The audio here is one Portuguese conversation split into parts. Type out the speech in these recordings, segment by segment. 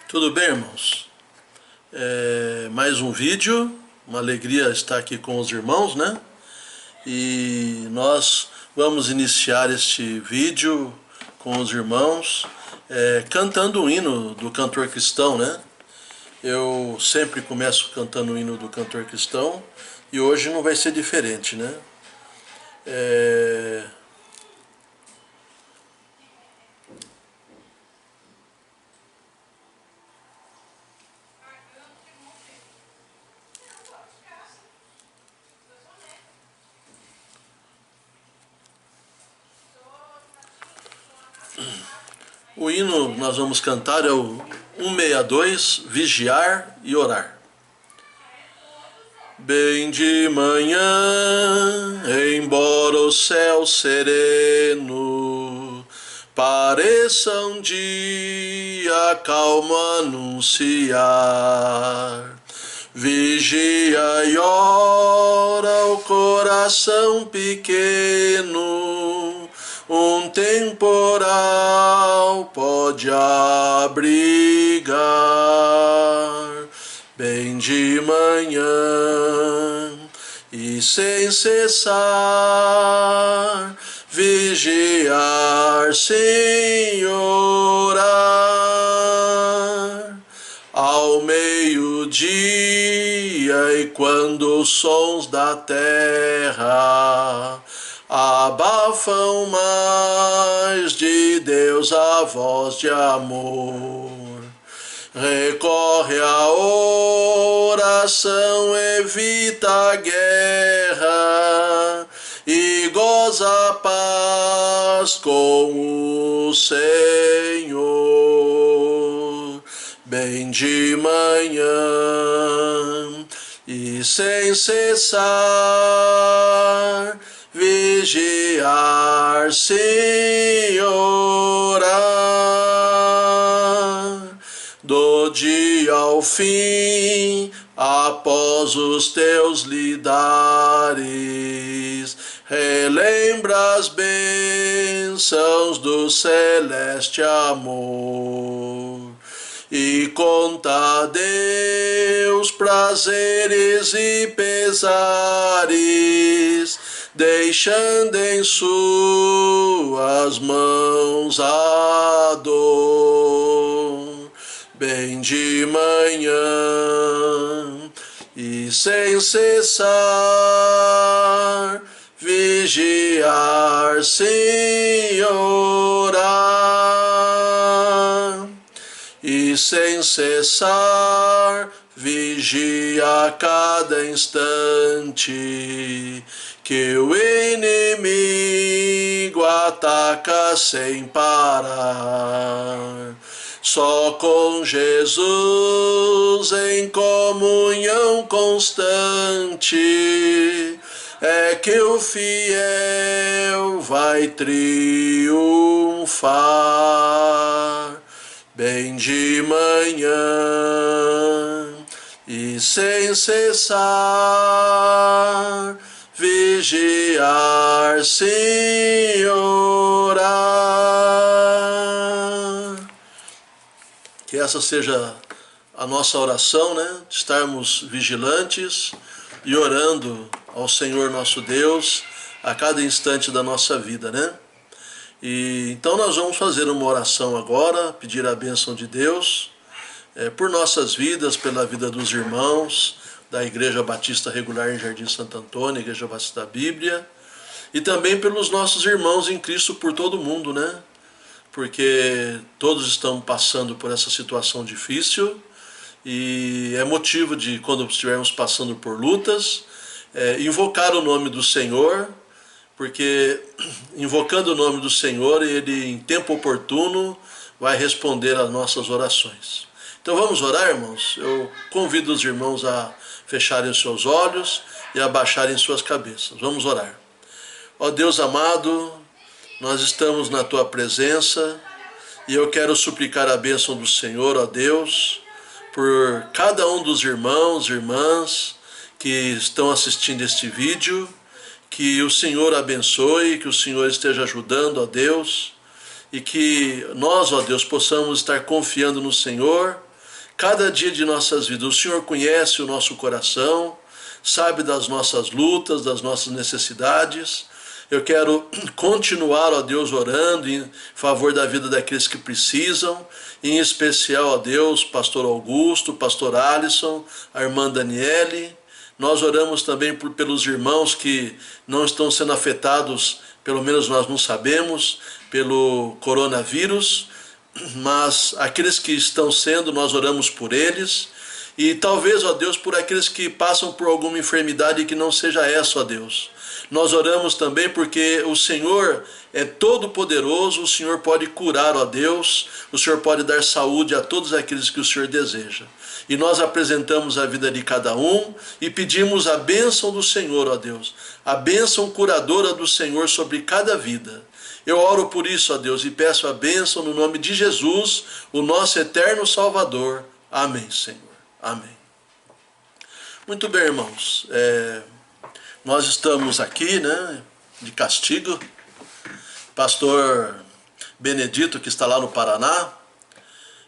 Tudo bem, irmãos? Mais um vídeo, uma alegria estar aqui com os irmãos, né? E nós vamos iniciar este vídeo com os irmãos cantando o hino do cantor cristão, né? Eu sempre começo cantando o hino do cantor cristão e hoje não vai ser diferente, né? O hino que nós vamos cantar é o 162, Vigiar e Orar. Bem de manhã, embora o céu sereno pareça um dia calmo anunciar, vigia e ora o coração pequeno, um temporal pode abrigar. Bem de manhã e sem cessar, vigiar sem orar. Ao meio-dia e quando os sons da terra abafam mais de Deus a voz de amor, recorre à oração, evita a guerra e goza a paz com o Senhor. Bem de manhã e sem cessar, vigiar sem orar. Do dia ao fim, após os teus lidares, relembra as bênçãos do celeste amor e conta a Deus prazeres e pesares, deixando em suas mãos a dor. Bem de manhã e sem cessar, vigiar sem orar. E sem cessar, vigia a cada instante, que o inimigo ataca sem parar. Só com Jesus em comunhão constante é que o fiel vai triunfar. Bem de manhã e sem cessar, vigiar sem orar. Que essa seja a nossa oração, né? Estarmos vigilantes e orando ao Senhor nosso Deus a cada instante da nossa vida, né? E então nós vamos fazer uma oração agora, pedir a bênção de Deus por nossas vidas, pela vida dos irmãos da Igreja Batista Regular em Jardim Santo Antônio, Igreja Batista da Bíblia, e também pelos nossos irmãos em Cristo por todo o mundo, né? Porque todos estão passando por essa situação difícil e é motivo de, quando estivermos passando por lutas, invocar o nome do Senhor, porque invocando o nome do Senhor, Ele em tempo oportuno vai responder às nossas orações. Então vamos orar, irmãos? Eu convido os irmãos a fecharem os seus olhos e a baixarem suas cabeças. Vamos orar. Ó Deus amado, nós estamos na Tua presença e eu quero suplicar a bênção do Senhor, ó Deus, por cada um dos irmãos e irmãs que estão assistindo este vídeo, que o Senhor abençoe, que o Senhor esteja ajudando, ó Deus, e que nós, ó Deus, possamos estar confiando no Senhor cada dia de nossas vidas. O Senhor conhece o nosso coração, sabe das nossas lutas, das nossas necessidades. Eu quero continuar, ó Deus, orando em favor da vida daqueles que precisam, em especial, ó Deus, pastor Augusto, pastor Alisson, a irmã Daniele. Nós oramos também pelos irmãos que não estão sendo afetados, pelo menos nós não sabemos, pelo coronavírus, mas aqueles que estão sendo, nós oramos por eles. E talvez, ó Deus, por aqueles que passam por alguma enfermidade que não seja essa, ó Deus. Nós oramos também porque o Senhor é todo poderoso, o Senhor pode curar, ó Deus, o Senhor pode dar saúde a todos aqueles que o Senhor deseja. E nós apresentamos a vida de cada um e pedimos a bênção do Senhor, ó Deus, a bênção curadora do Senhor sobre cada vida. Eu oro por isso, ó Deus, e peço a bênção no nome de Jesus, o nosso eterno Salvador. Amém, Senhor. Amém. Muito bem, irmãos. Nós estamos aqui, né, de castigo. Pastor Benedito, que está lá no Paraná,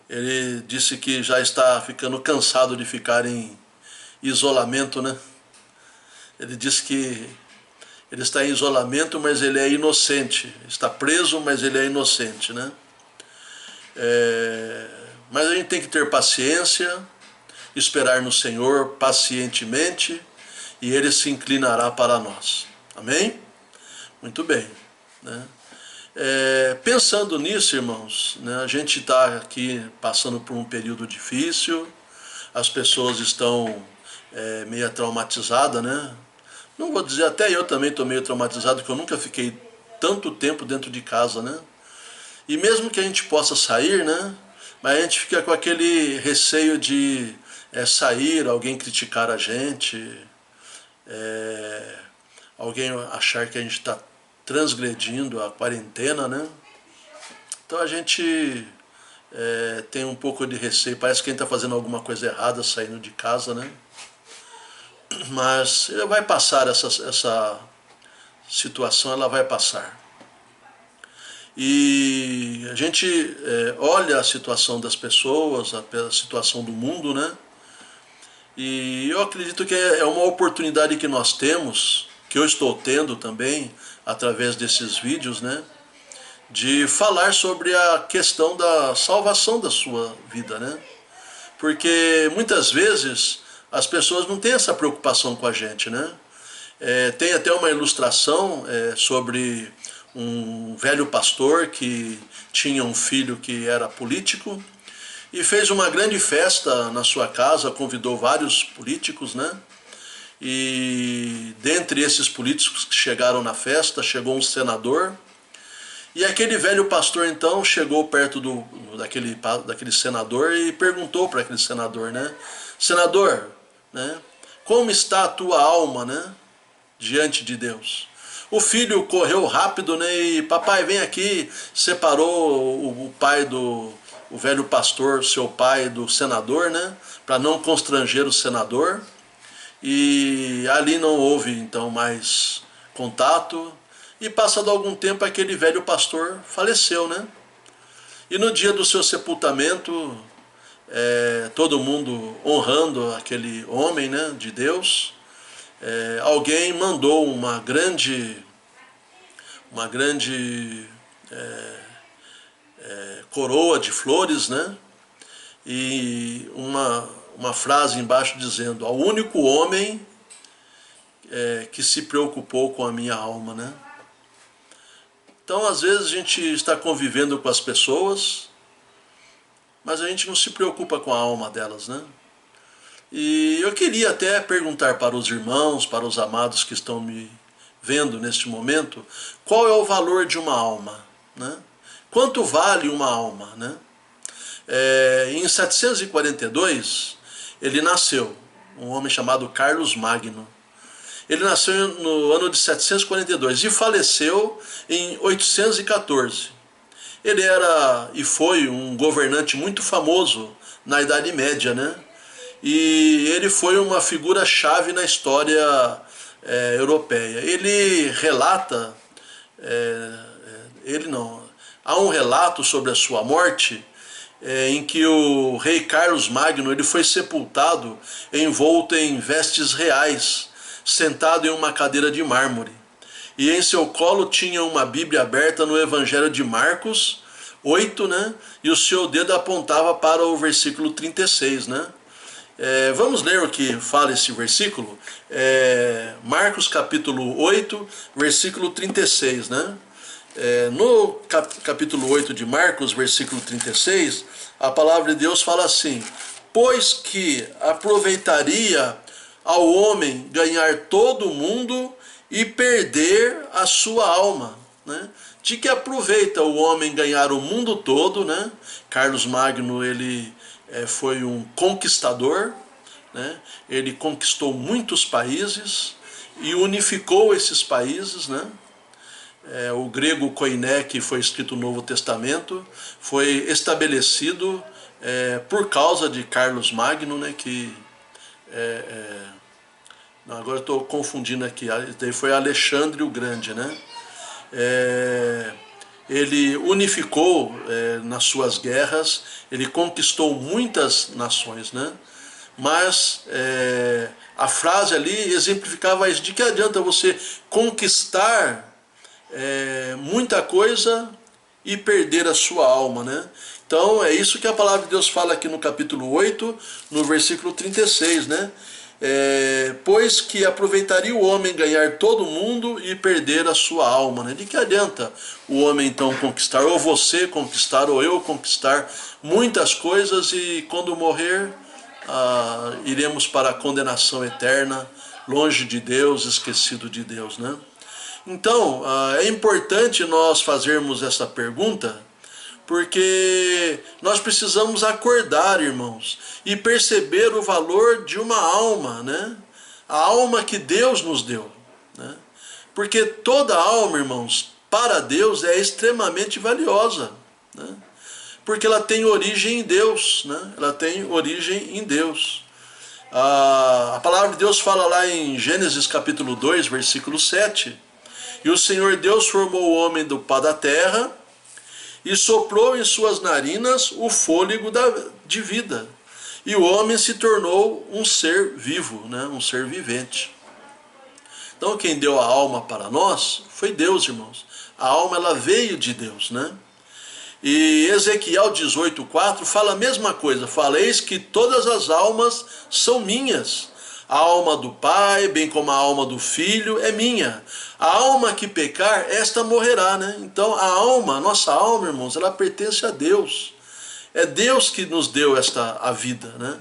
ele disse que já está ficando cansado de ficar em isolamento, né? Ele disse que ele está em isolamento, mas ele é inocente. Está preso, mas ele é inocente, né? Mas a gente tem que ter paciência, esperar no Senhor pacientemente, e Ele se inclinará para nós. Amém? Muito bem, né? Pensando nisso, irmãos, né, a gente está aqui passando por um período difícil, as pessoas estão meio traumatizadas, né? Não vou dizer, até eu também estou meio traumatizado, porque eu nunca fiquei tanto tempo dentro de casa, né? E mesmo que a gente possa sair, né? Mas a gente fica com aquele receio de sair, alguém criticar a gente, alguém achar que a gente está transgredindo a quarentena, né? Então a gente tem um pouco de receio, parece que a gente está fazendo alguma coisa errada saindo de casa, né? Mas vai passar essa situação, ela vai passar. E a gente olha a situação das pessoas, a situação do mundo, né? E eu acredito que é uma oportunidade que nós temos, que eu estou tendo também, através desses vídeos, né? De falar sobre a questão da salvação da sua vida, né? Porque muitas vezes as pessoas não têm essa preocupação com a gente, né? Tem até uma ilustração sobre um velho pastor que tinha um filho que era político e fez uma grande festa na sua casa, convidou vários políticos, né? E dentre esses políticos que chegaram na festa, chegou um senador. E aquele velho pastor então chegou perto daquele senador e perguntou para aquele senador, né? Senador, né? Como está a tua alma, né? Diante de Deus. O filho correu rápido, né? E papai, vem aqui. Separou o pai o velho pastor, seu pai, do senador, né? Para não constranger o senador. E ali não houve então mais contato. E passado algum tempo aquele velho pastor faleceu, né? E no dia do seu sepultamento, todo mundo honrando aquele homem, né, de Deus, alguém mandou uma grande coroa de flores, né? E uma frase embaixo dizendo: ao único homem que se preocupou com a minha alma, né? Então, às vezes a gente está convivendo com as pessoas, mas a gente não se preocupa com a alma delas, né? E eu queria até perguntar para os irmãos, para os amados que estão me vendo neste momento, qual é o valor de uma alma, né? Quanto vale uma alma, né? Em 742, ele nasceu, um homem chamado Carlos Magno. Ele nasceu no ano de 742 e faleceu em 814. Ele era e foi um governante muito famoso na Idade Média, né? E ele foi uma figura-chave na história europeia. Ele relata, há um relato sobre a sua morte, em que o rei Carlos Magno ele foi sepultado envolto em vestes reais, sentado em uma cadeira de mármore. E em seu colo tinha uma Bíblia aberta no Evangelho de Marcos 8, né? E o seu dedo apontava para o versículo 36, né? Vamos ler o que fala esse versículo? Marcos capítulo 8, versículo 36, né? No capítulo 8 de Marcos, versículo 36, a palavra de Deus fala assim: pois que aproveitaria ao homem ganhar todo o mundo e perder a sua alma, né? De que aproveita o homem ganhar o mundo todo, né? Carlos Magno, ele foi um conquistador, né? Ele conquistou muitos países e unificou esses países, né? O grego koiné, que foi escrito no Novo Testamento, foi estabelecido por causa de Carlos Magno, né? Que agora eu estou confundindo aqui, daí foi Alexandre o Grande, né? Ele unificou nas suas guerras, ele conquistou muitas nações, né? Mas a frase ali exemplificava isso: de que adianta você conquistar muita coisa e perder a sua alma, né? Então é isso que a palavra de Deus fala aqui no capítulo 8, no versículo 36, né? Pois que aproveitaria o homem ganhar todo o mundo e perder a sua alma, né? De que adianta o homem então conquistar, ou você conquistar, ou eu conquistar muitas coisas, e quando morrer iremos para a condenação eterna, longe de Deus, esquecido de Deus, né? Então é importante nós fazermos essa pergunta, porque nós precisamos acordar, irmãos, e perceber o valor de uma alma, né? A alma que Deus nos deu, né? Porque toda alma, irmãos, para Deus é extremamente valiosa, né? Porque ela tem origem em Deus, né? Ela tem origem em Deus. A palavra de Deus fala lá em Gênesis capítulo 2, versículo 7, e o Senhor Deus formou o homem do pó da terra, e soprou em suas narinas o fôlego de vida. E o homem se tornou um ser vivo, né? Um ser vivente. Então quem deu a alma para nós foi Deus, irmãos. A alma ela veio de Deus, né? E Ezequiel 18:4 fala a mesma coisa. Fala: eis que todas as almas são minhas. A alma do Pai, bem como a alma do Filho, é minha. A alma que pecar, esta morrerá, né? Então a nossa alma, irmãos, ela pertence a Deus. É Deus que nos deu a vida, né?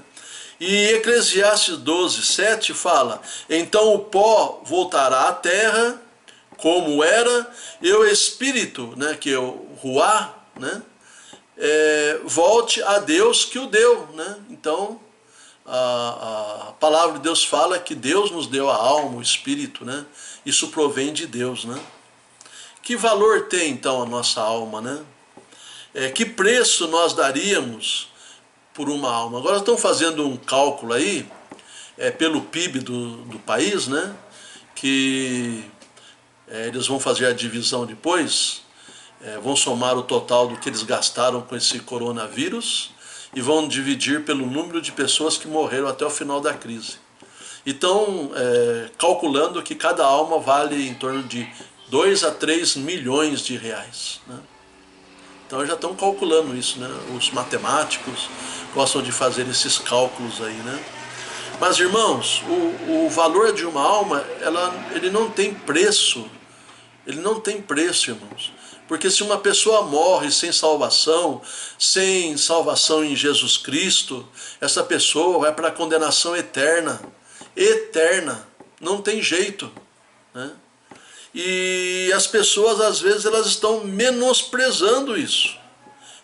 E Eclesiastes 12:7 fala: então o pó voltará à terra, como era, e o espírito, né, que é o ruá, né, volte a Deus que o deu, né? Então a palavra de Deus fala que Deus nos deu a alma, o espírito, né? Isso provém de Deus, né? Que valor tem então a nossa alma, né? Que preço nós daríamos por uma alma? Agora estão fazendo um cálculo aí, pelo PIB do país, né? Que eles vão fazer a divisão depois, vão somar o total do que eles gastaram com esse coronavírus e vão dividir pelo número de pessoas que morreram até o final da crise. Então, calculando que cada alma vale em torno de 2 a 3 milhões de reais, né? Então já estão calculando isso, né? Os matemáticos gostam de fazer esses cálculos aí, né? Mas, irmãos, o valor de uma alma, ele não tem preço. Ele não tem preço, irmãos. Porque se uma pessoa morre sem salvação em Jesus Cristo, essa pessoa vai para a condenação eterna. Eterna. Não tem jeito, né? E as pessoas, às vezes, elas estão menosprezando isso.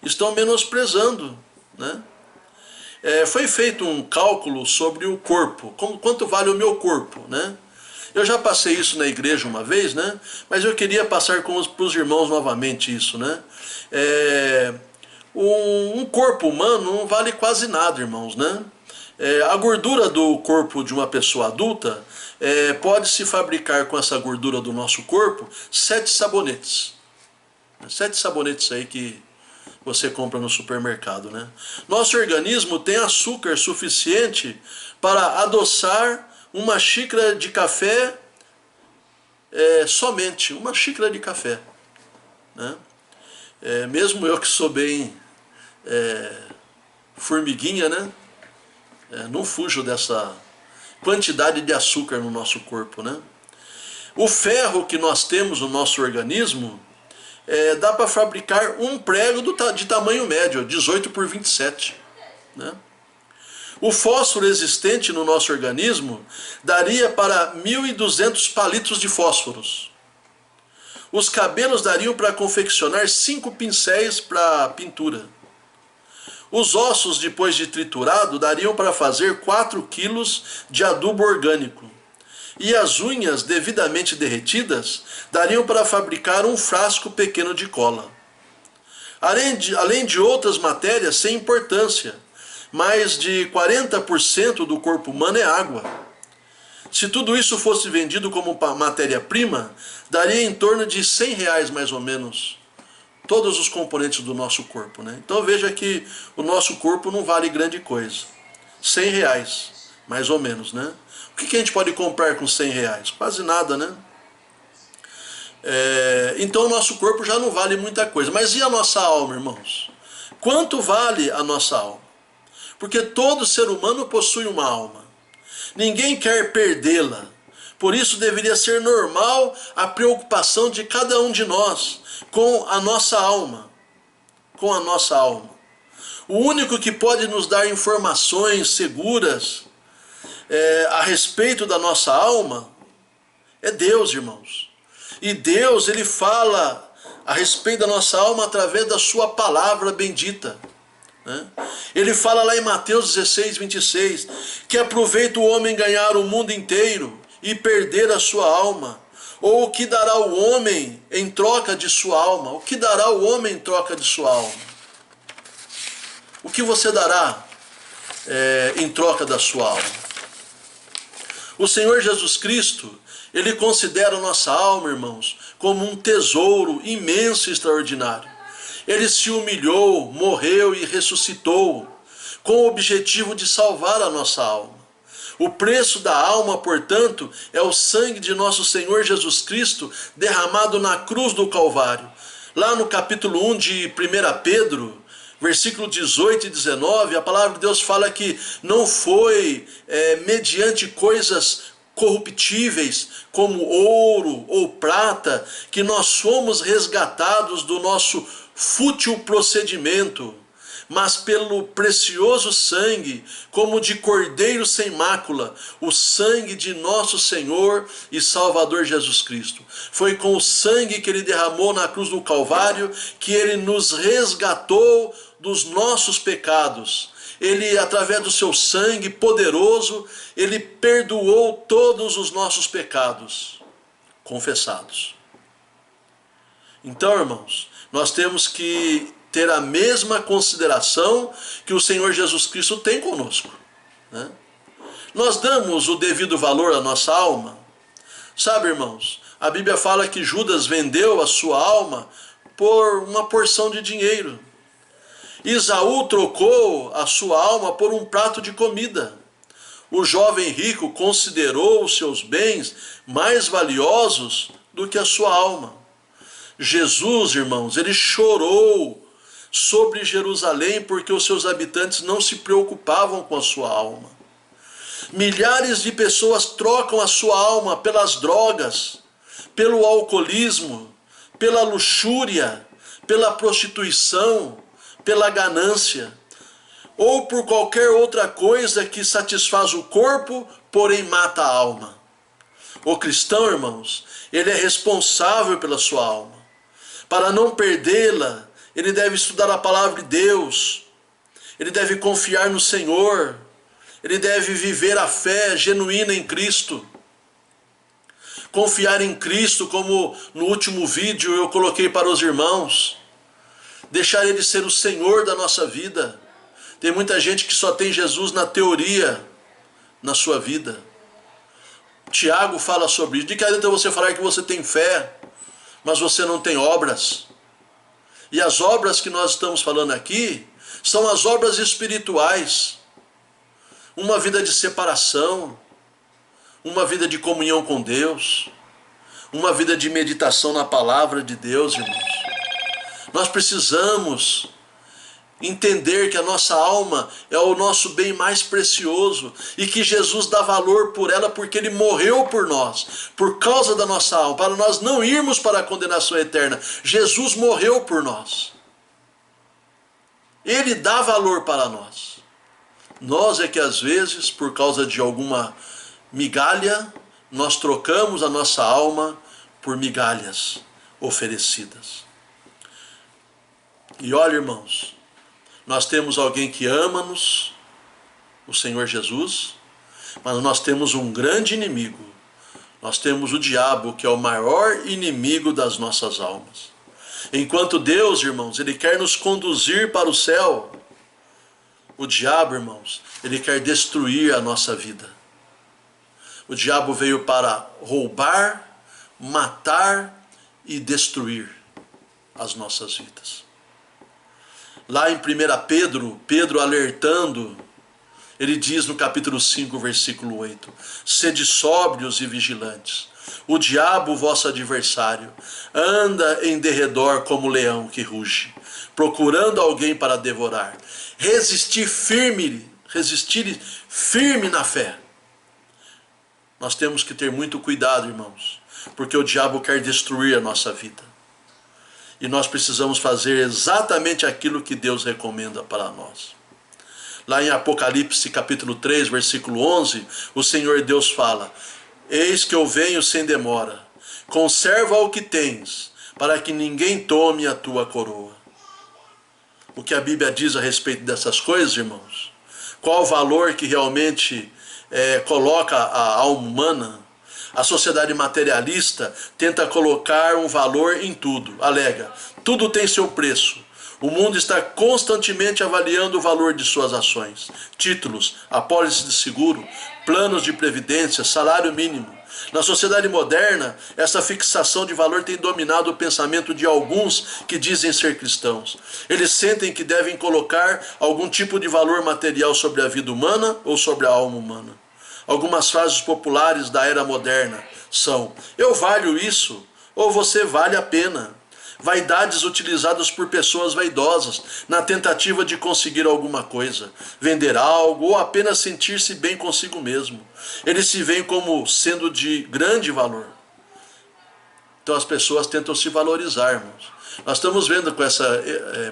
Estão menosprezando, né? Foi feito um cálculo sobre o corpo. Quanto vale o meu corpo, né? Eu já passei isso na igreja uma vez, né? Mas eu queria passar para os irmãos novamente isso, né? Um corpo humano não vale quase nada, irmãos, né? A gordura do corpo de uma pessoa adulta pode-se fabricar com essa gordura do nosso corpo 7 sabonetes. 7 sabonetes aí que você compra no supermercado, né? Nosso organismo tem açúcar suficiente para adoçar uma xícara de café, somente uma xícara de café, né? Mesmo eu que sou bem formiguinha, né? Não fujo dessa quantidade de açúcar no nosso corpo, né? O ferro que nós temos no nosso organismo dá para fabricar um prego de tamanho médio, 18 por 27, né? O fósforo existente no nosso organismo daria para 1.200 palitos de fósforos. Os cabelos dariam para confeccionar 5 pincéis para pintura. Os ossos, depois de triturado, dariam para fazer 4 quilos de adubo orgânico. E as unhas, devidamente derretidas, dariam para fabricar um frasco pequeno de cola. Além de outras matérias sem importância, mais de 40% do corpo humano é água. Se tudo isso fosse vendido como matéria-prima, daria em torno de R$100 mais ou menos, todos os componentes do nosso corpo, né? Então veja que o nosso corpo não vale grande coisa. R$100, mais ou menos, né? O que a gente pode comprar com R$100? Quase nada, né? Então o nosso corpo já não vale muita coisa. Mas e a nossa alma, irmãos? Quanto vale a nossa alma? Porque todo ser humano possui uma alma. Ninguém quer perdê-la. Por isso deveria ser normal a preocupação de cada um de nós com a nossa alma. Com a nossa alma. O único que pode nos dar informações seguras a respeito da nossa alma é Deus, irmãos. E Deus, ele fala a respeito da nossa alma através da sua palavra bendita, né? Ele fala lá em Mateus 16, 26, que aproveita o homem ganhar o mundo inteiro e perder a sua alma. Ou o que dará o homem em troca de sua alma? O que dará o homem em troca de sua alma? O que você dará em troca da sua alma? O Senhor Jesus Cristo, ele considera a nossa alma, irmãos, como um tesouro imenso e extraordinário. Ele se humilhou, morreu e ressuscitou, com o objetivo de salvar a nossa alma. O preço da alma, portanto, é o sangue de nosso Senhor Jesus Cristo derramado na cruz do Calvário. Lá no capítulo 1 de 1 Pedro, versículo 18 e 19, a palavra de Deus fala que não foi mediante coisas corruptíveis, como ouro ou prata, que nós somos resgatados do nosso fútil procedimento, mas pelo precioso sangue, como de cordeiro sem mácula, o sangue de nosso Senhor e Salvador Jesus Cristo. Foi com o sangue que ele derramou na cruz do Calvário que ele nos resgatou dos nossos pecados. Ele, através do seu sangue poderoso, ele perdoou todos os nossos pecados confessados. Então, irmãos, nós temos que ter a mesma consideração que o Senhor Jesus Cristo tem conosco, né? Nós damos o devido valor à nossa alma? Sabe, irmãos, a Bíblia fala que Judas vendeu a sua alma por uma porção de dinheiro. Esaú trocou a sua alma por um prato de comida. O jovem rico considerou os seus bens mais valiosos do que a sua alma. Jesus, irmãos, ele chorou sobre Jerusalém porque os seus habitantes não se preocupavam com a sua alma. Milhares de pessoas trocam a sua alma pelas drogas, pelo alcoolismo, pela luxúria, pela prostituição, pela ganância, ou por qualquer outra coisa que satisfaz o corpo, porém mata a alma. O cristão, irmãos, ele é responsável pela sua alma. Para não perdê-la, ele deve estudar a palavra de Deus, ele deve confiar no Senhor, ele deve viver a fé genuína em Cristo. Confiar em Cristo, como no último vídeo eu coloquei para os irmãos. Deixar ele ser o Senhor da nossa vida. Tem muita gente que só tem Jesus na teoria na sua vida. Tiago fala sobre isso. De que adianta você falar que você tem fé, mas você não tem obras? E as obras que nós estamos falando aqui são as obras espirituais. Uma vida de separação, uma vida de comunhão com Deus, uma vida de meditação na palavra de Deus, irmãos. Nós precisamos entender que a nossa alma é o nosso bem mais precioso e que Jesus dá valor por ela porque Ele morreu por nós, por causa da nossa alma, para nós não irmos para a condenação eterna. Jesus morreu por nós. Ele dá valor para nós. Nós é que às vezes, por causa de alguma migalha, nós trocamos a nossa alma por migalhas oferecidas. E olha, irmãos, nós temos alguém que ama-nos, o Senhor Jesus, mas nós temos um grande inimigo. Nós temos o diabo, que é o maior inimigo das nossas almas. Enquanto Deus, irmãos, Ele quer nos conduzir para o céu, o diabo, irmãos, ele quer destruir a nossa vida. O diabo veio para roubar, matar e destruir as nossas vidas. Lá em 1 Pedro, Pedro alertando, ele diz no capítulo 5, versículo 8: sede sóbrios e vigilantes. O diabo, vosso adversário, anda em derredor como leão que ruge, procurando alguém para devorar. Resistir firme na fé. Nós temos que ter muito cuidado, irmãos, porque o diabo quer destruir a nossa vida. E nós precisamos fazer exatamente aquilo que Deus recomenda para nós. Lá em Apocalipse capítulo 3, versículo 11, o Senhor Deus fala: eis que eu venho sem demora, conserva o que tens, para que ninguém tome a tua coroa. O que a Bíblia diz a respeito dessas coisas, irmãos? Qual o valor que realmente coloca a alma humana? A sociedade materialista tenta colocar um valor em tudo. Alega, tudo tem seu preço. O mundo está constantemente avaliando o valor de suas ações. Títulos, apólices de seguro, planos de previdência, salário mínimo. Na sociedade moderna, essa fixação de valor tem dominado o pensamento de alguns que dizem ser cristãos. Eles sentem que devem colocar algum tipo de valor material sobre a vida humana ou sobre a alma humana. Algumas frases populares da era moderna são: eu valho isso, ou você vale a pena. Vaidades utilizadas por pessoas vaidosas na tentativa de conseguir alguma coisa, vender algo ou apenas sentir-se bem consigo mesmo. Eles se veem como sendo de grande valor. Então as pessoas tentam se valorizar, irmãos. Nós estamos vendo com essa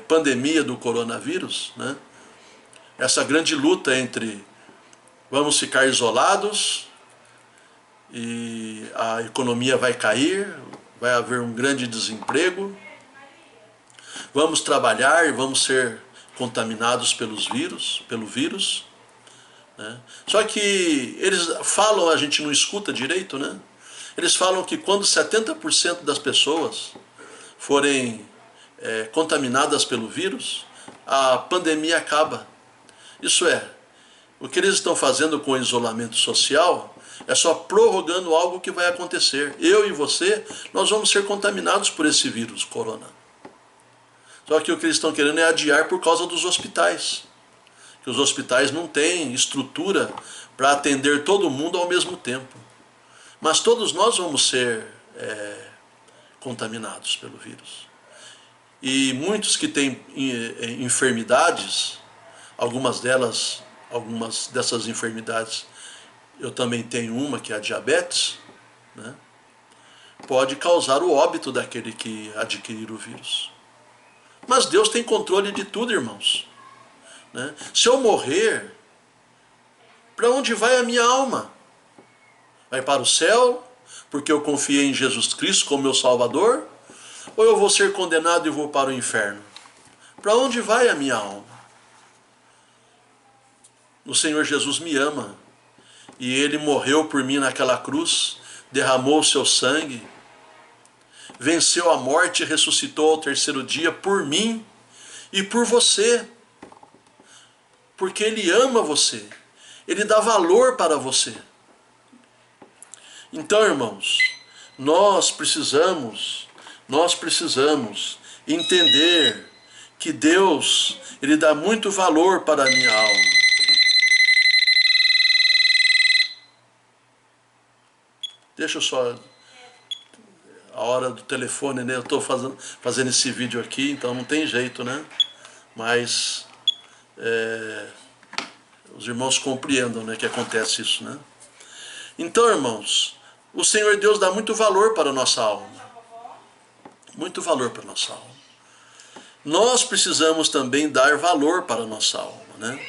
pandemia do coronavírus, né? Essa grande luta entre vamos ficar isolados e a economia vai cair, vai haver um grande desemprego, vamos trabalhar e vamos ser contaminados pelo vírus, né? Só que eles falam, a gente não escuta direito, né? Eles falam que quando 70% das pessoas forem contaminadas pelo vírus, a pandemia acaba. Isso é, o que eles estão fazendo com o isolamento social é só prorrogando algo que vai acontecer. Eu e você, nós vamos ser contaminados por esse vírus, corona. Só que o que eles estão querendo é adiar por causa dos hospitais. Que os hospitais não têm estrutura para atender todo mundo ao mesmo tempo. Mas todos nós vamos ser contaminados pelo vírus. E muitos que têm enfermidades, algumas dessas enfermidades, eu também tenho uma, que é a diabetes, né? Pode causar o óbito daquele que adquirir o vírus. Mas Deus tem controle de tudo, irmãos, né? Se eu morrer, para onde vai a minha alma? Vai para o céu, porque eu confiei em Jesus Cristo como meu Salvador? Ou eu vou ser condenado e vou para o inferno? Para onde vai a minha alma? O Senhor Jesus me ama, e Ele morreu por mim naquela cruz, derramou o seu sangue, venceu a morte e ressuscitou ao terceiro dia por mim e por você, porque Ele ama você, Ele dá valor para você. Então, irmãos, nós precisamos entender que Deus, Ele dá muito valor para a minha alma. Deixa eu só... A hora do telefone, né? Eu estou fazendo esse vídeo aqui, então não tem jeito, né? Mas os irmãos compreendam, né, que acontece isso, né? Então, irmãos, o Senhor Deus dá muito valor para a nossa alma. Muito valor para a nossa alma. Nós precisamos também dar valor para a nossa alma, né?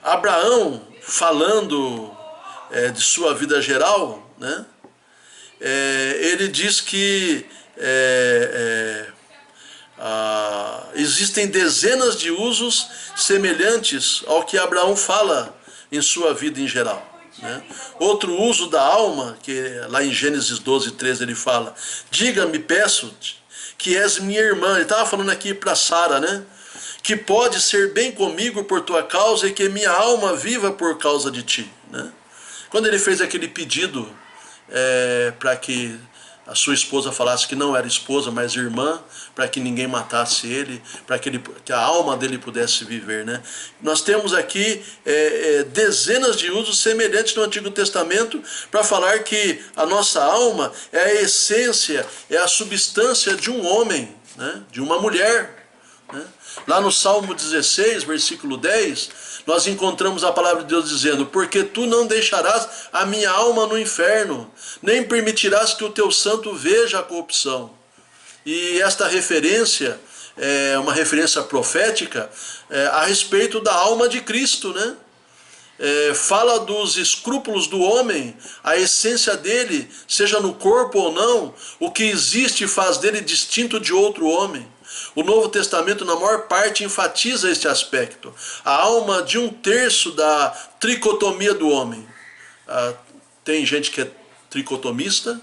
Abraão, falando de sua vida geral, né? Ele diz que existem dezenas de usos semelhantes ao que Abraão fala em sua vida em geral, né? Outro uso da alma, que lá em Gênesis 12, 13 ele fala: diga-me, peço-te, que és minha irmã. Ele estava falando aqui para Sara, né? Que pode ser bem comigo por tua causa e que minha alma viva por causa de ti, né? Quando ele fez aquele pedido para que a sua esposa falasse que não era esposa, mas irmã, para que ninguém matasse ele, para que a alma dele pudesse viver, né? Nós temos aqui dezenas de usos semelhantes no Antigo Testamento para falar que a nossa alma é a essência, é a substância de um homem, né? De uma mulher, né? Lá no Salmo 16, versículo 10, nós encontramos a palavra de Deus dizendo: porque tu não deixarás a minha alma no inferno, nem permitirás que o teu santo veja a corrupção. E esta referência é uma referência profética a respeito da alma de Cristo, né? Fala dos escrúpulos do homem, a essência dele, seja no corpo ou não, o que existe faz dele distinto de outro homem. O Novo Testamento, na maior parte, enfatiza este aspecto. A alma de 1/3 da tricotomia do homem. Tem gente que é tricotomista,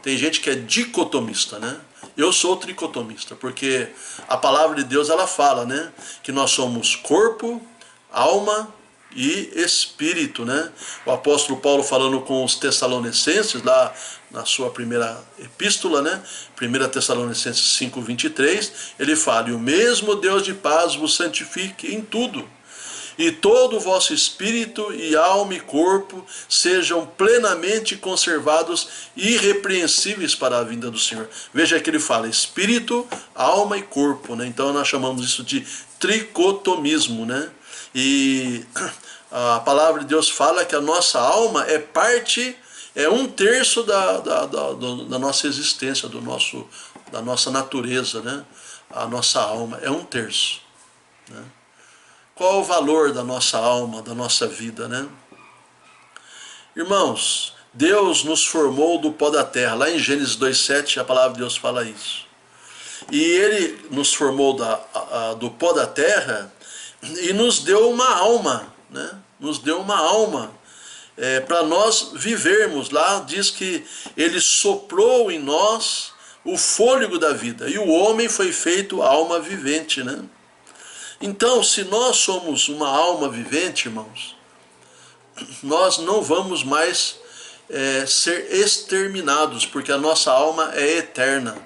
tem gente que é dicotomista, né? Eu sou tricotomista, porque a palavra de Deus, ela fala, né, que nós somos corpo, alma e espírito, né? O apóstolo Paulo, falando com os Tessalonicenses, lá na sua primeira epístola, né? 1 Tessalonicenses 5:23, ele fala: e o mesmo Deus de paz vos santifique em tudo, e todo o vosso espírito e alma e corpo sejam plenamente conservados irrepreensíveis para a vinda do Senhor. Veja que ele fala espírito, alma e corpo, né? Então nós chamamos isso de tricotomismo, né? E a palavra de Deus fala que a nossa alma é parte, 1/3 da nossa existência, da nossa natureza, né? A nossa alma é 1/3, né? Qual o valor da nossa alma, da nossa vida, né? Irmãos, Deus nos formou do pó da terra. Lá em Gênesis 2:7 a palavra de Deus fala isso. E Ele nos formou do pó da terra e nos deu uma alma, né? Nos deu uma alma para nós vivermos. Lá diz que Ele soprou em nós o fôlego da vida, e o homem foi feito alma vivente, né? Então, se nós somos uma alma vivente, irmãos, nós não vamos mais ser exterminados, porque a nossa alma é eterna.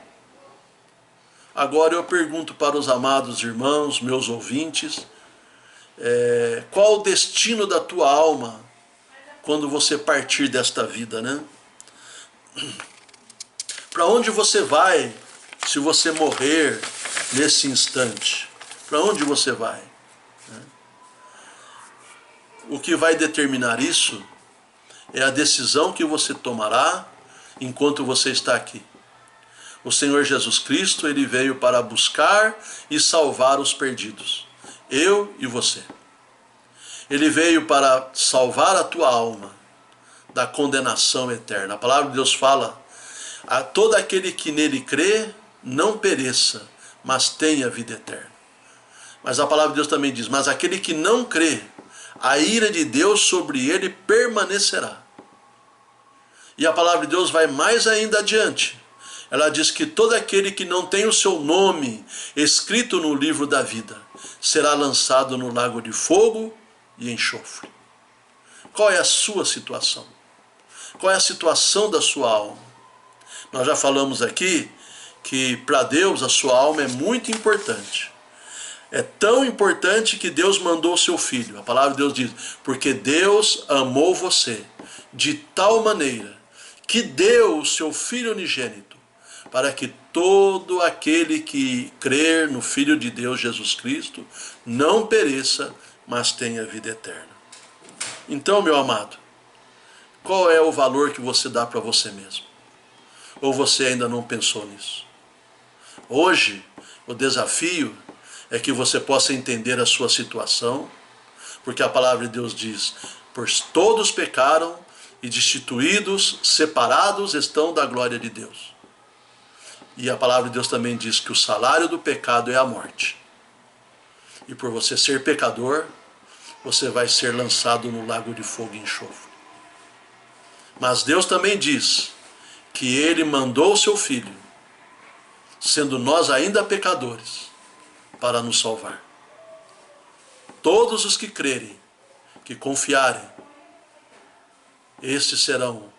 Agora eu pergunto para os amados irmãos, meus ouvintes, qual o destino da tua alma quando você partir desta vida, né? Para onde você vai se você morrer nesse instante? Para onde você vai? O que vai determinar isso é a decisão que você tomará enquanto você está aqui. O Senhor Jesus Cristo, Ele veio para buscar e salvar os perdidos. Eu e você. Ele veio para salvar a tua alma da condenação eterna. A palavra de Deus fala: a todo aquele que nele crê, não pereça, mas tenha vida eterna. Mas a palavra de Deus também diz: mas aquele que não crê, a ira de Deus sobre ele permanecerá. E a palavra de Deus vai mais ainda adiante. Ela diz que todo aquele que não tem o seu nome escrito no livro da vida será lançado no lago de fogo e enxofre. Qual é a sua situação? Qual é a situação da sua alma? Nós já falamos aqui que para Deus a sua alma é muito importante. É tão importante que Deus mandou o seu Filho. A palavra de Deus diz, porque Deus amou você de tal maneira que deu o seu Filho unigênito, para que todo aquele que crer no Filho de Deus, Jesus Cristo, não pereça, mas tenha vida eterna. Então, meu amado, qual é o valor que você dá para você mesmo? Ou você ainda não pensou nisso? Hoje, o desafio é que você possa entender a sua situação, porque a palavra de Deus diz, pois todos pecaram e destituídos, separados estão da glória de Deus. E a palavra de Deus também diz que o salário do pecado é a morte. E por você ser pecador, você vai ser lançado no lago de fogo e enxofre. Mas Deus também diz que Ele mandou o seu Filho, sendo nós ainda pecadores, para nos salvar. Todos os que crerem, que confiarem, estes serão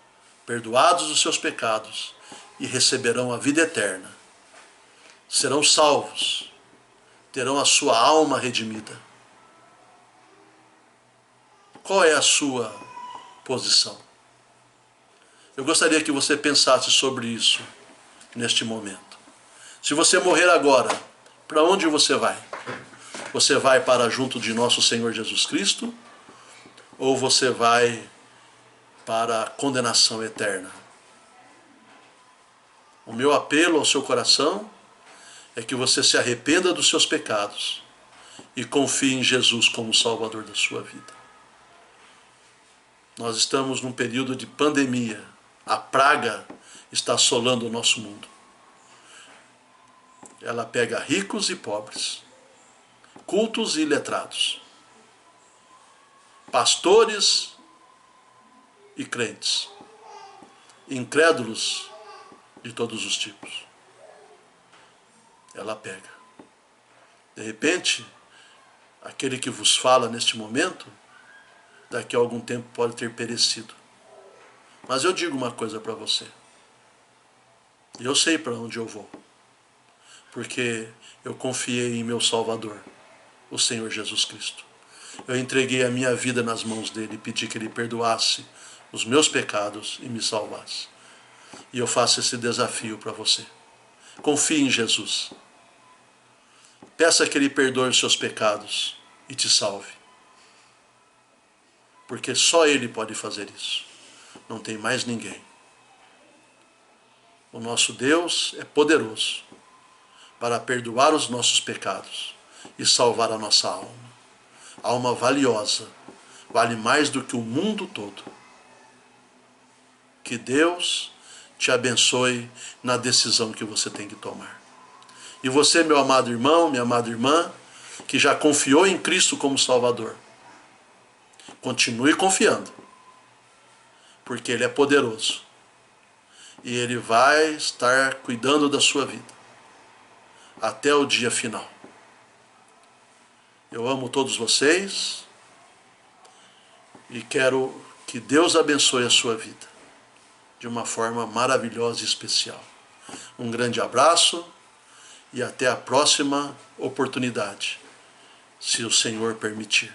perdoados dos seus pecados e receberão a vida eterna. Serão salvos, terão a sua alma redimida. Qual é a sua posição? Eu gostaria que você pensasse sobre isso neste momento. Se você morrer agora, para onde você vai? Você vai para junto de nosso Senhor Jesus Cristo? Ou você vai para a condenação eterna? O meu apelo ao seu coração é que você se arrependa dos seus pecados e confie em Jesus como Salvador da sua vida. Nós estamos num período de pandemia. A praga está assolando o nosso mundo. Ela pega ricos e pobres, cultos e iletrados, pastores e crentes, incrédulos de todos os tipos. Ela pega. De repente, aquele que vos fala neste momento, daqui a algum tempo pode ter perecido. Mas eu digo uma coisa para você. Eu sei para onde eu vou. Porque eu confiei em meu Salvador, o Senhor Jesus Cristo. Eu entreguei a minha vida nas mãos dele e pedi que ele perdoasse os meus pecados e me salvasse. E eu faço esse desafio para você. Confie em Jesus. Peça que ele perdoe os seus pecados e te salve. Porque só ele pode fazer isso. Não tem mais ninguém. O nosso Deus é poderoso para perdoar os nossos pecados e salvar a nossa alma. Alma valiosa, vale mais do que o mundo todo. Que Deus te abençoe na decisão que você tem que tomar. E você, meu amado irmão, minha amada irmã, que já confiou em Cristo como Salvador, continue confiando, porque Ele é poderoso e Ele vai estar cuidando da sua vida até o dia final. Eu amo todos vocês e quero que Deus abençoe a sua vida de uma forma maravilhosa e especial. Um grande abraço e até a próxima oportunidade, se o Senhor permitir.